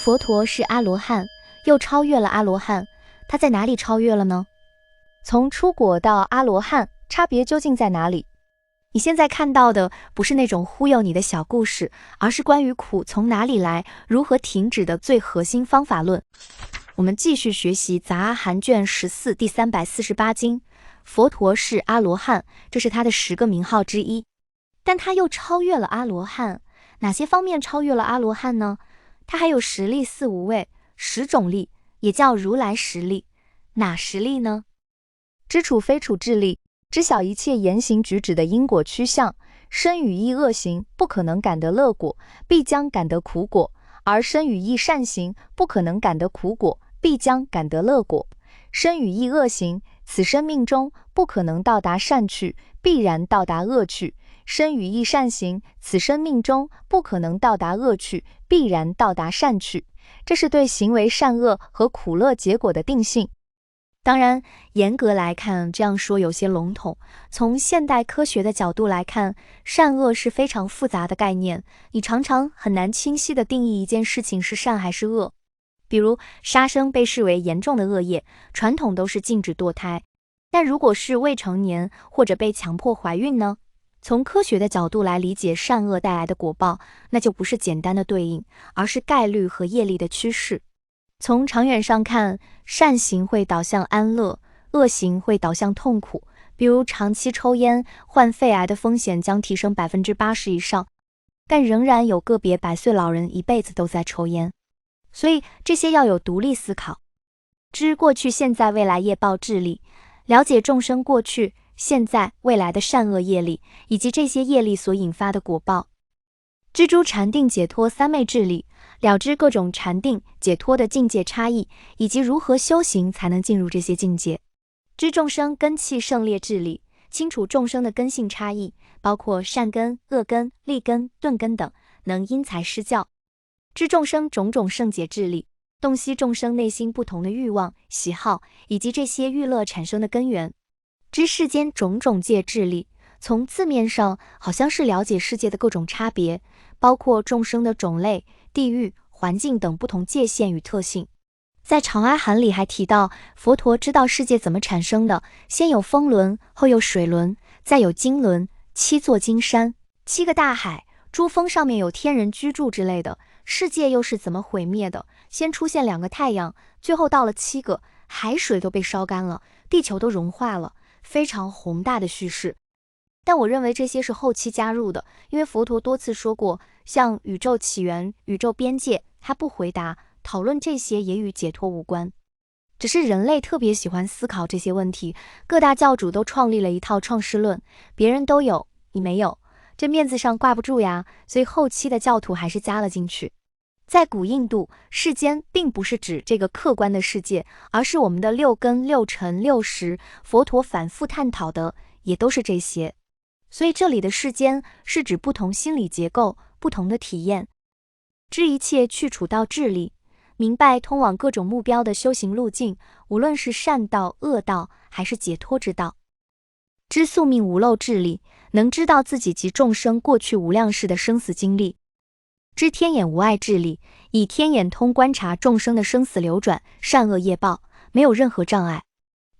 佛陀是阿罗汉，又超越了阿罗汉，他在哪里超越了呢？从出果到阿罗汉，差别究竟在哪里？你现在看到的不是那种忽悠你的小故事，而是关于苦从哪里来、如何停止的最核心方法论。我们继续学习杂阿含卷14第348经，佛陀是阿罗汉，这是他的10个名号之一。但他又超越了阿罗汉，哪些方面超越了阿罗汉呢？他还有10力4无畏，10种力，也叫如来10力。哪10力呢？知处非处智力，知晓一切言行举止的因果趋向，身语意恶行不可能感得乐果，必将感得苦果；而身语意善行不可能感得苦果，必将感得乐果。身语意恶行，此生命中不可能到达善趣，必然到达恶趣；身语意善行，此生命中不可能到达恶趣，必然到达善趣。这是对行为善恶和苦乐结果的定性。当然，严格来看，这样说有些笼统。从现代科学的角度来看，善恶是非常复杂的概念，你常常很难清晰地定义一件事情是善还是恶。比如，杀生被视为严重的恶业，传统都是禁止堕胎。但如果是未成年或者被强迫怀孕呢？从科学的角度来理解善恶带来的果报，那就不是简单的对应，而是概率和业力的趋势。从长远上看，善行会导向安乐，恶行会导向痛苦。比如长期抽烟，患肺癌的风险将提升80%以上，但仍然有个别100岁老人一辈子都在抽烟。所以这些要有独立思考，知过去、现在、未来业报智力，了解众生过去、现在、未来的善恶业力，以及这些业力所引发的果报。知诸禅定解脱三昧智力，了知各种禅定解脱的境界差异，以及如何修行才能进入这些境界。知众生根器胜劣智力，清楚众生的根性差异，包括善根、恶根、利根、钝根等，能因材施教。知众生种种胜解智力，洞悉众生内心不同的欲望、喜好，以及这些欲乐产生的根源。知世间种种界智力，从字面上好像是了解世界的各种差别，包括众生的种类、地域、环境等不同界限与特性。在长阿含里还提到，佛陀知道世界怎么产生的，先有风轮，后有水轮，再有金轮，7座金山，7个大海，珠峰上面有天人居住之类的。世界又是怎么毁灭的？先出现2个太阳，最后到了7个，海水都被烧干了，地球都融化了，非常宏大的叙事。但我认为这些是后期加入的，因为佛陀多次说过，像宇宙起源、宇宙边界，他不回答，讨论这些也与解脱无关。只是人类特别喜欢思考这些问题，各大教主都创立了一套创世论，别人都有，你没有，这面子上挂不住呀，所以后期的教徒还是加了进去。在古印度，世间并不是指这个客观的世界，而是我们的6根、6尘、6识，佛陀反复探讨的也都是这些。所以这里的世间是指不同心理结构、不同的体验。知一切去处道智力，明白通往各种目标的修行路径，无论是善道、恶道，还是解脱之道。知宿命无漏智力，能知道自己及众生过去无量世的生死经历。知天眼无碍智力，以天眼通观察众生的生死流转、善恶业报，没有任何障碍。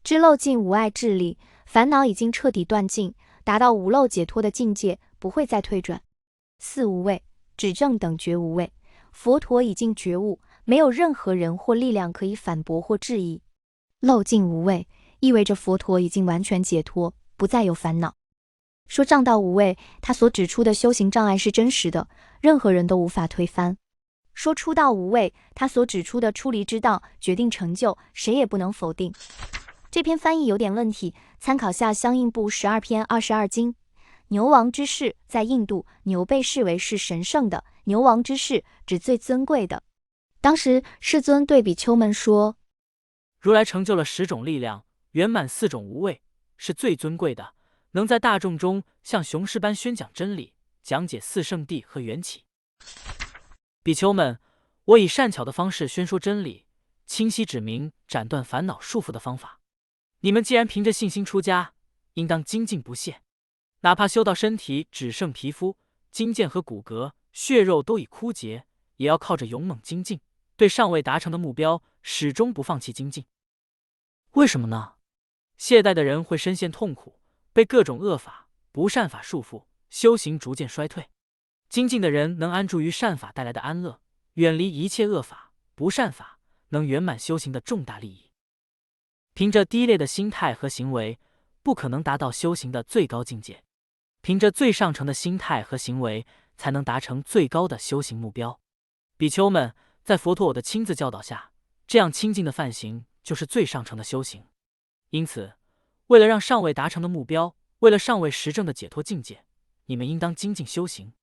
知漏尽无碍智力，烦恼已经彻底断尽，达到无漏解脱的境界，不会再退转。4无畏，指正等觉无畏，佛陀已经觉悟，没有任何人或力量可以反驳或质疑。漏尽无畏，意味着佛陀已经完全解脱，不再有烦恼。说障道无畏，他所指出的修行障碍是真实的，任何人都无法推翻。说出道无畏，他所指出的出离之道决定成就，谁也不能否定。这篇翻译有点问题，参考下相应部12篇22经。牛王之士，在印度，牛被视为是神圣的，牛王之士指最尊贵的。当时世尊对比丘们说，如来成就了10种力量，圆满4种无畏，是最尊贵的，能在大众中像雄狮般宣讲真理，讲解4圣谛和缘起。比丘们，我以善巧的方式宣说真理，清晰指明斩断烦恼束缚的方法。你们既然凭着信心出家，应当精进不懈，哪怕修到身体只剩皮肤、筋腱和骨骼，血肉都已枯竭，也要靠着勇猛精进，对尚未达成的目标始终不放弃精进。为什么呢？懈怠的人会深陷痛苦，被各种恶法、不善法束缚，修行逐渐衰退。精进的人能安住于善法带来的安乐，远离一切恶法、不善法，能圆满修行的重大利益。凭着低劣的心态和行为，不可能达到修行的最高境界。凭着最上乘的心态和行为，才能达成最高的修行目标。比丘们，在佛陀我的亲自教导下，这样清净的梵行就是最上乘的修行。因此，为了让尚未达成的目标，为了尚未实证的解脱境界，你们应当精进修行。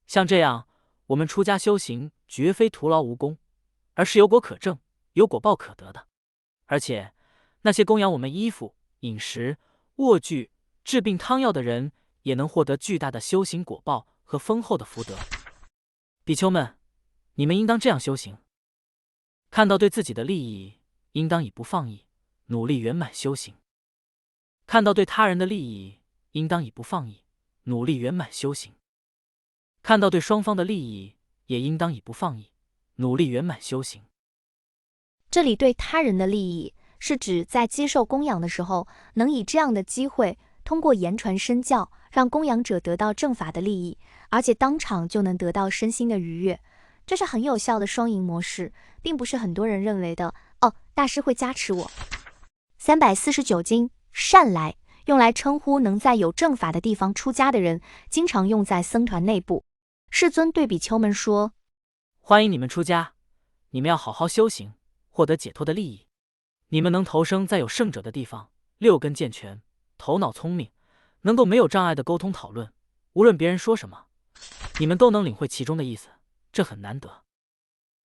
像这样，我们出家修行绝非徒劳无功，而是有果可证、有果报可得的。而且，那些供养我们衣服、饮食、卧具、治病汤药的人，也能获得巨大的修行果报和丰厚的福德。比丘们，你们应当这样修行：看到对自己的利益，应当以不放逸，努力圆满修行；看到对他人的利益，应当以不放逸，努力圆满修行；看到对双方的利益，也应当以不放逸，努力圆满修行。这里对他人的利益，是指在接受供养的时候，能以这样的机会，通过言传身教，让供养者得到正法的利益，而且当场就能得到身心的愉悦。这是很有效的双赢模式，并不是很多人认为的大师会加持我。349经善来，用来称呼能在有正法的地方出家的人，经常用在僧团内部。世尊对比丘们说：欢迎你们出家，你们要好好修行，获得解脱的利益。你们能投生在有圣者的地方，六根健全，头脑聪明，能够没有障碍的沟通讨论，无论别人说什么，你们都能领会其中的意思，这很难得。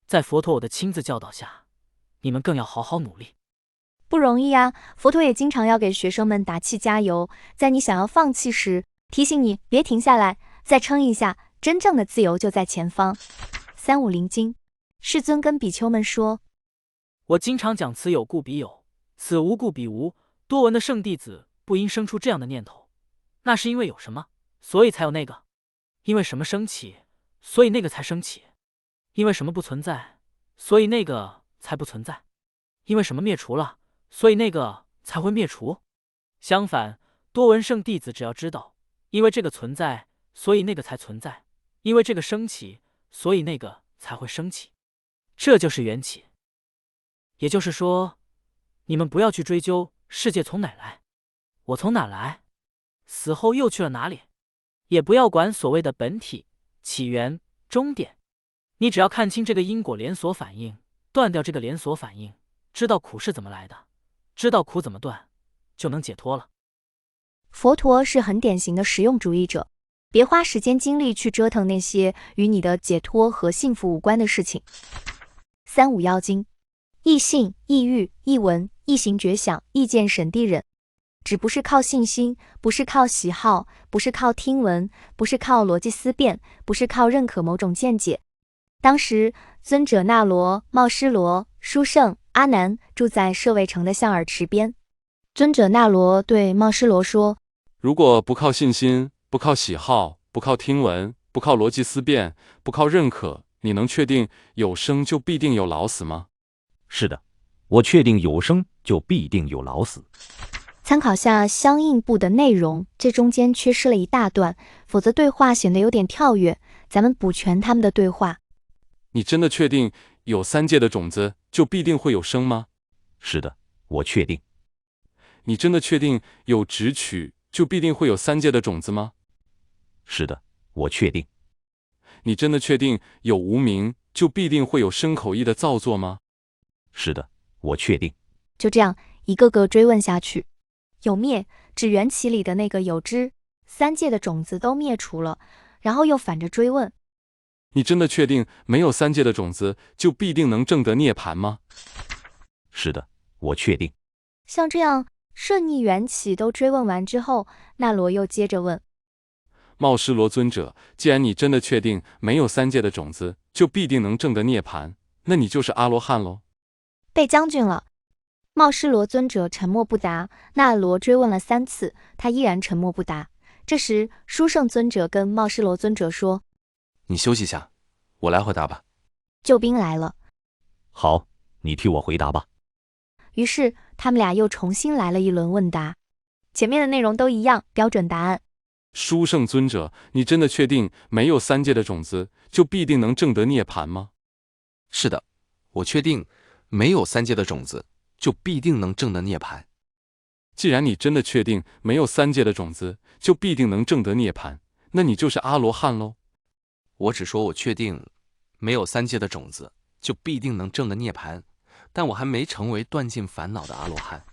在佛陀我的亲自教导下，你们更要好好努力。不容易啊，佛陀也经常要给学生们打气加油，在你想要放弃时，提醒你别停下来，再撑一下，真正的自由就在前方。350经，世尊跟比丘们说：我经常讲此有故彼有，此无故彼无。多闻的圣弟子不应生出这样的念头，那是因为有什么，所以才有那个；因为什么升起，所以那个才升起；因为什么不存在，所以那个才不存在；因为什么灭除了，所以那个才会灭除。相反，多闻圣弟子只要知道，因为这个存在，所以那个才存在；因为这个升起，所以那个才会升起。这就是缘起。也就是说，你们不要去追究世界从哪来，我从哪来，死后又去了哪里，也不要管所谓的本体、起源、终点。你只要看清这个因果连锁反应，断掉这个连锁反应，知道苦是怎么来的，知道苦怎么断，就能解脱了。佛陀是很典型的实用主义者，别花时间精力去折腾那些与你的解脱和幸福无关的事情。351经，意信、意欲、意闻、意行觉想、意见审谛忍，只不是靠信心，不是靠喜好，不是靠听闻，不是靠逻辑思辨，不是靠认可某种见解。当时尊者那罗、茂施罗、殊胜、阿难住在舍卫城的象耳池边。尊者那罗对茂施罗说：如果不靠信心，不靠喜好，不靠听闻，不靠逻辑思辨，不靠认可，你能确定有生就必定有老死吗？是的，我确定有生就必定有老死。参考下相应部的内容，这中间缺失了一大段，否则对话显得有点跳跃，咱们补全他们的对话。你真的确定有三界的种子就必定会有生吗？是的，我确定。你真的确定有直取就必定会有三界的种子吗？是的，我确定。你真的确定有无明就必定会有身口意的造作吗？是的，我确定。就这样一个个追问下去。有灭指缘起里的那个有知，三界的种子都灭除了，然后又反着追问。你真的确定没有三界的种子就必定能证得涅槃吗？是的，我确定。像这样顺逆缘起都追问完之后，那罗又接着问：茂施罗尊者，既然你真的确定没有三界的种子就必定能证得涅槃，那你就是阿罗汉喽。被将军了。茂施罗尊者沉默不答，那罗追问了3次，他依然沉默不答。这时殊胜尊者跟茂施罗尊者说：你休息下，我来回答吧。救兵来了。好，你替我回答吧。于是他们俩又重新来了一轮问答，前面的内容都一样，标准答案。书圣尊者，你真的确定没有三界的种子，就必定能证得涅槃吗？是的，我确定没有三界的种子，就必定能证得涅槃。既然你真的确定没有三界的种子，就必定能证得涅槃，那你就是阿罗汉喽。我只说我确定没有三界的种子，就必定能证得涅槃，但我还没成为断尽烦恼的阿罗汉。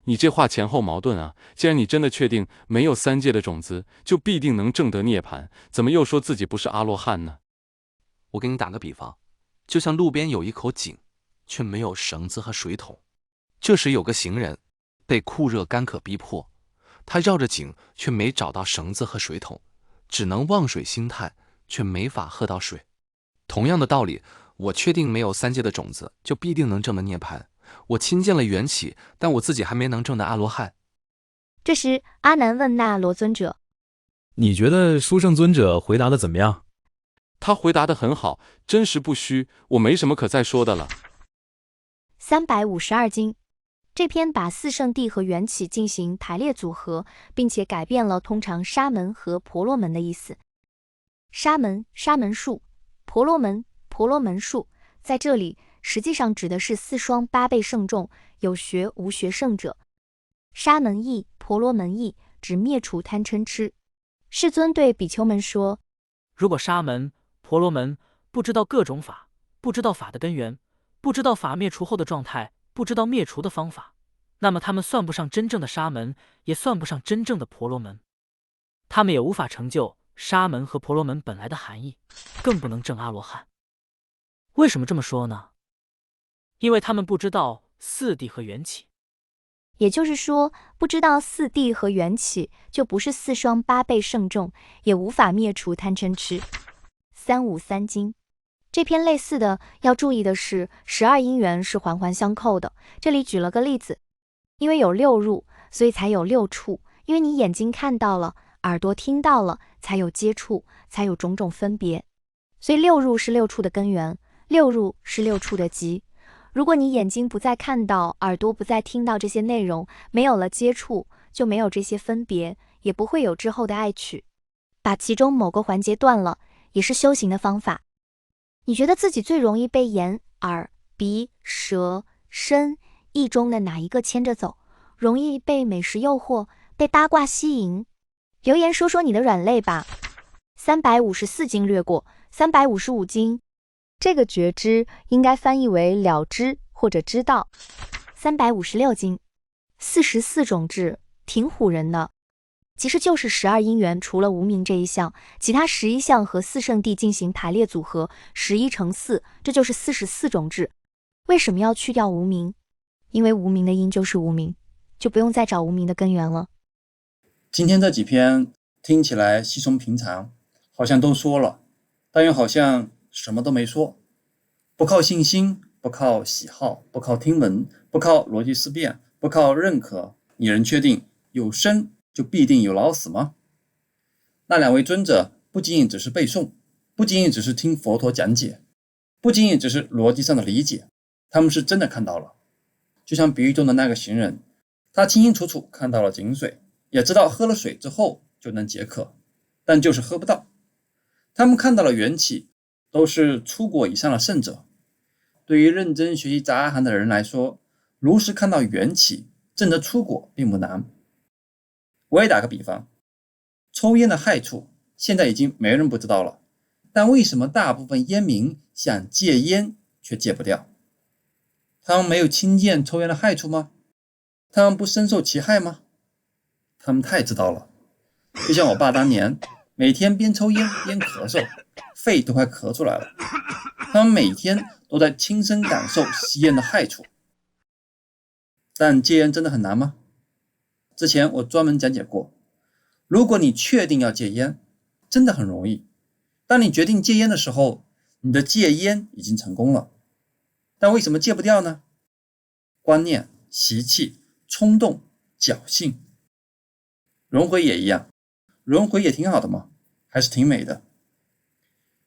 你这话前后矛盾啊！既然你真的确定没有三界的种子，就必定能证得涅槃，怎么又说自己不是阿罗汉呢？我给你打个比方，就像路边有一口井，却没有绳子和水桶。这时有个行人被酷热干渴逼迫，他绕着井却没找到绳子和水桶，只能望水兴叹，却没法喝到水。同样的道理，我确定没有三界的种子，就必定能证得涅槃。我亲见了缘起，但我自己还没能证得阿罗汉。这时阿难问那罗尊者：你觉得书圣尊者回答的怎么样？他回答得很好，真实不虚，我没什么可再说的了。352经，这篇把四圣谛和缘起进行排列组合，并且改变了通常沙门和婆罗门的意思。沙门，沙门数；婆罗门，婆罗门数。在这里实际上指的是四双八倍圣众，有学无学圣者。沙门义、婆罗门义指灭除贪嗔痴。世尊对比丘们说：如果沙门、婆罗门不知道各种法，不知道法的根源，不知道法灭除后的状态，不知道灭除的方法，那么他们算不上真正的沙门，也算不上真正的婆罗门，他们也无法成就沙门和婆罗门本来的含义，更不能证阿罗汉。为什么这么说呢？因为他们不知道四谛和缘起。也就是说，不知道四谛和缘起，就不是四双八倍圣众，也无法灭除贪嗔痴。353经，这篇类似的要注意的是，12因缘是环环相扣的。这里举了个例子，因为有六入，所以才有六处。因为你眼睛看到了，耳朵听到了，才有接触，才有种种分别。所以六入是六处的根源，六入是六处的集。如果你眼睛不再看到，耳朵不再听到这些内容，没有了接触，就没有这些分别，也不会有之后的爱取。把其中某个环节断了，也是修行的方法。你觉得自己最容易被眼、耳、鼻、舌、身、意中的哪一个牵着走？容易被美食诱惑，被八卦吸引？留言说说你的软肋吧。354经略过，355经。这个觉知应该翻译为了知或者知道。356经，44种智，挺唬人的。其实就是12因缘除了无明这一项，其他11项和四圣谛进行排列组合，11乘4，这就是44种智。为什么要去掉无明？因为无明的因就是无明，就不用再找无明的根源了。今天这几篇听起来稀松平常，好像都说了，但又好像什么都没说。不靠信心，不靠喜好，不靠听闻，不靠逻辑思辨，不靠认可，你能确定有生就必定有老死吗？那两位尊者不仅仅只是背诵，不仅仅只是听佛陀讲解，不仅仅只是逻辑上的理解，他们是真的看到了。就像比喻中的那个行人，他清清楚楚看到了井水，也知道喝了水之后就能解渴，但就是喝不到。他们看到了缘起，都是出果以上的圣者。对于认真学习杂阿含的人来说，如实看到缘起，证得出果并不难。我也打个比方，抽烟的害处现在已经没人不知道了，但为什么大部分烟民想戒烟却戒不掉？他们没有亲见抽烟的害处吗？他们不深受其害吗？他们太知道了。就像我爸当年每天边抽烟边咳嗽，肺都快咳出来了。他们每天都在亲身感受吸烟的害处。但戒烟真的很难吗？之前我专门讲解过，如果你确定要戒烟，真的很容易。当你决定戒烟的时候，你的戒烟已经成功了。但为什么戒不掉呢？观念、习气、冲动、侥幸。轮回也一样，轮回也挺好的嘛，还是挺美的。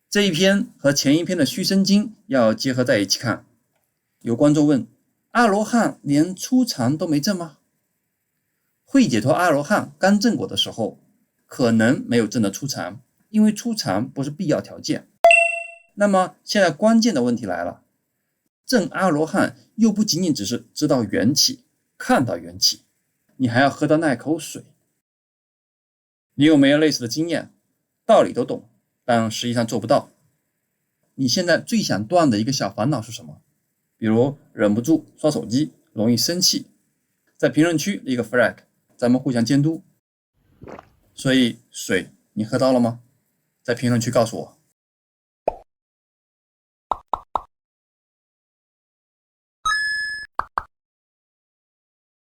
这一篇和前一篇的虚生经要结合在一起看。有观众问，阿罗汉连初禅都没证吗？会解脱阿罗汉刚证果的时候，可能没有证得初禅，因为初禅不是必要条件。那么现在关键的问题来了，证阿罗汉又不仅仅只是知道缘起，看到缘起，你还要喝到那口水。你有没有类似的经验？道理都懂，但实际上做不到。你现在最想断的一个小烦恼是什么？比如忍不住刷手机，容易生气，在评论区立个 flag， 咱们互相监督。所以水你喝到了吗？在评论区告诉我。